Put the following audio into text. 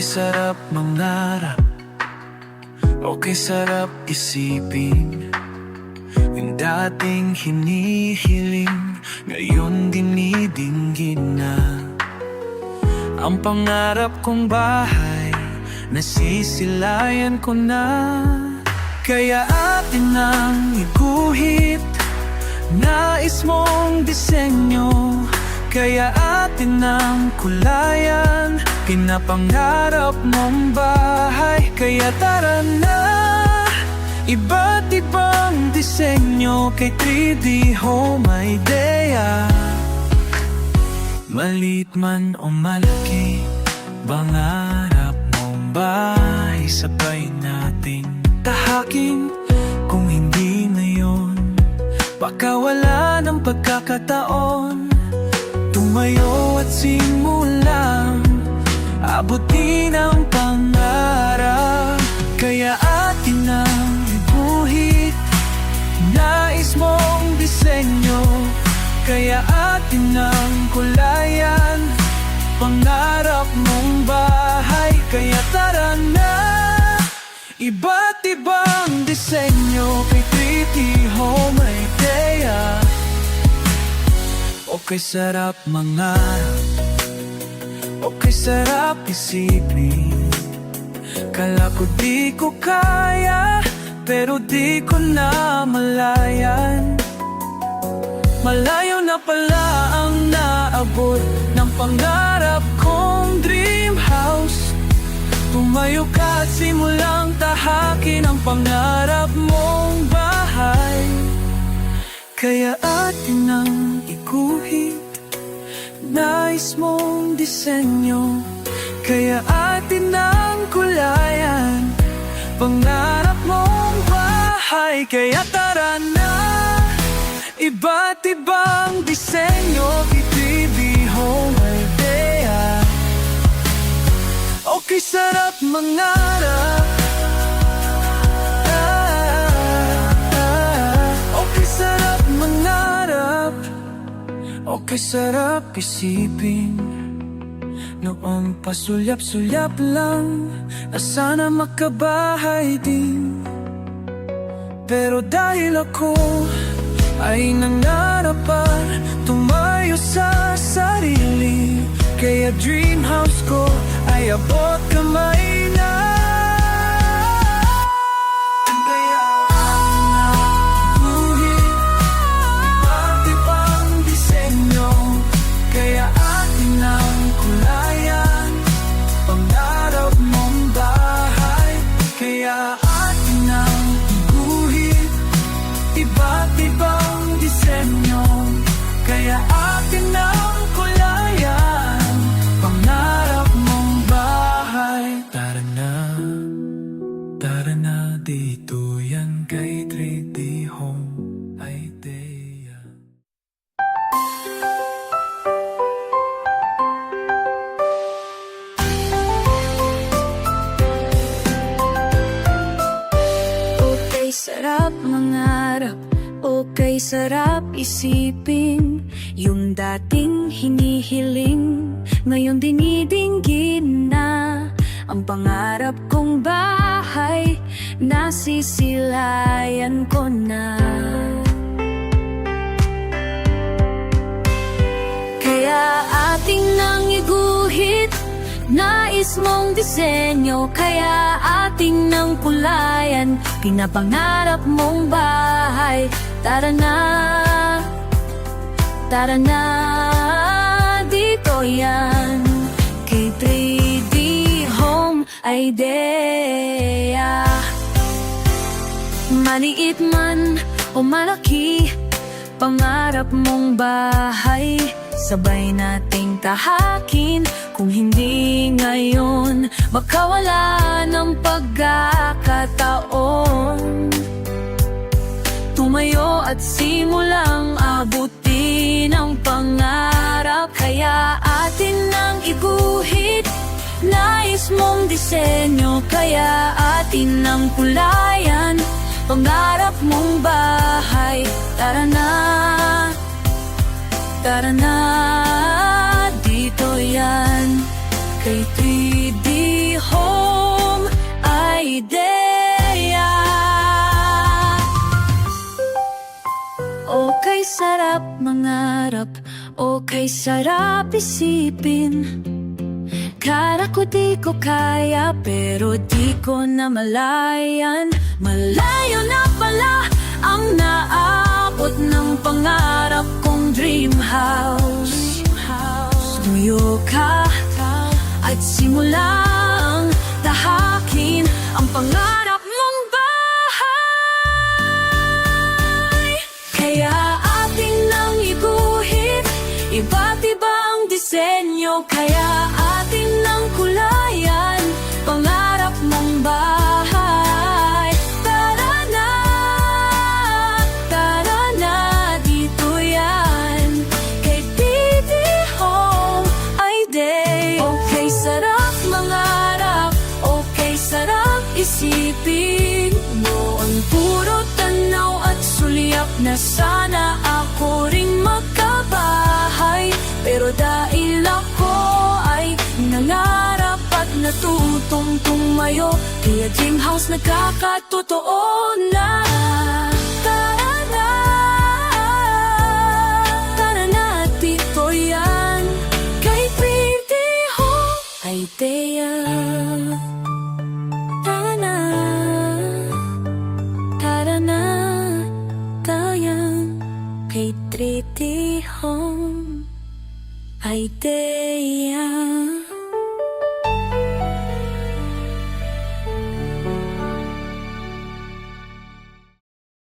sarap mangarap, okay sarap isipin. Yung dating hinihiling, ngayon dinidinggin na. Ang pangarap kong bahay, nasisilayan ko na. Kaya atin nang iguhit, nais mong disenyo. Kaya atin nang kulayan, pinapangarap mong bahay. Kaya tara na, iba't ibang disenyo kay 3D Home Idea. Maliit man o malaki, pangarap mong bahay, sabay nating tahakin. Kung hindi ngayon, baka wala ng pagkakataon. Tumayo at simulang abutin ang pangarap. Kaya atin ang iguhit, nais mong disenyo. Kaya atin ang kulayan, pangarap mong bahay. Kaya tara na, iba't ibang disenyo kay 3D Home Idea. Okay sarap mangarap, okay sarap isipin. Kala ko di ko kaya, pero di ko na malayan. Malayo na pala ang naabot ng pangarap kong dream house. Tumayo ka at simulang tahakin ang pangarap mong bahay. Kaya atin ang iguhit, nais mong disenyo. Kaya atin ang kulayan, pangarap mong bahay. Kaya tara na, iba't ibang disenyo kay 3D Home Idea. Okay sarap mangarap, okay sarap mangarap, okay sarap isipin. Noong pasulyap-sulyap lang, na sana makabahay din. Pero dahil ako ay nangarapar, tumayo sa sarili. Kaya dream house ko ay abot kamay na. Kaya ang guhit, iba't ibang disenyo. Kaya atin ang kulayan, pangarap mong bahay. Kaya atin ang iguhit, iba't ibang disenyo. Kaya atin ang kulayan, pangarap mong bahay. Tara na dito yan kay 3D Home Idea. Okay sarap mangarap, okay sarap isipin. Yung dating hinihiling, ngayon dinidinggin na. Ang pangarap kong bahay, nasisilayan ko na. Kaya ating nang iguhit, nais mong disenyo. Kaya ating nang kulayan, pinapangarap mong bahay. Tara na, dito yan kay 3D Home Idea. Maliit man o malaki, pangarap mong bahay, sabay nating tahakin. Kung hindi ngayon, baka wala ng pagkakataon. Tumayo at simulang abutin ang pangarap. Kaya atin nang iguhit, nais mong disenyo. Kaya atin nang kulayan, pangarap mong bahay. Tara na, dito yan kay 3D sarap mangarap, okay sarap isipin. Kala ko di ko kaya, pero di ko namalayan. Malayo na pala ang naabot ng pangarap kong dream house. Tuyo ka at simulang tahakin ang pangarap mong bahay. Kaya ating nang iguhit iba't ibang disenyo. Kaya ating nang kulayan pangarap mong bahay. Tara na, dito yan kay PD Home Idea. Okay sarap mangarap, okay sarap isipin. Noon puro tanaw at sulyap na sana ako ring magkabahay. Pero dahil ako ay nangarap at natutong tumayo, kaya dream house nagkakatotoo na. Tara na, dito yan kay PD Home Idea. Tara na, tayan kay 3D Home Idea.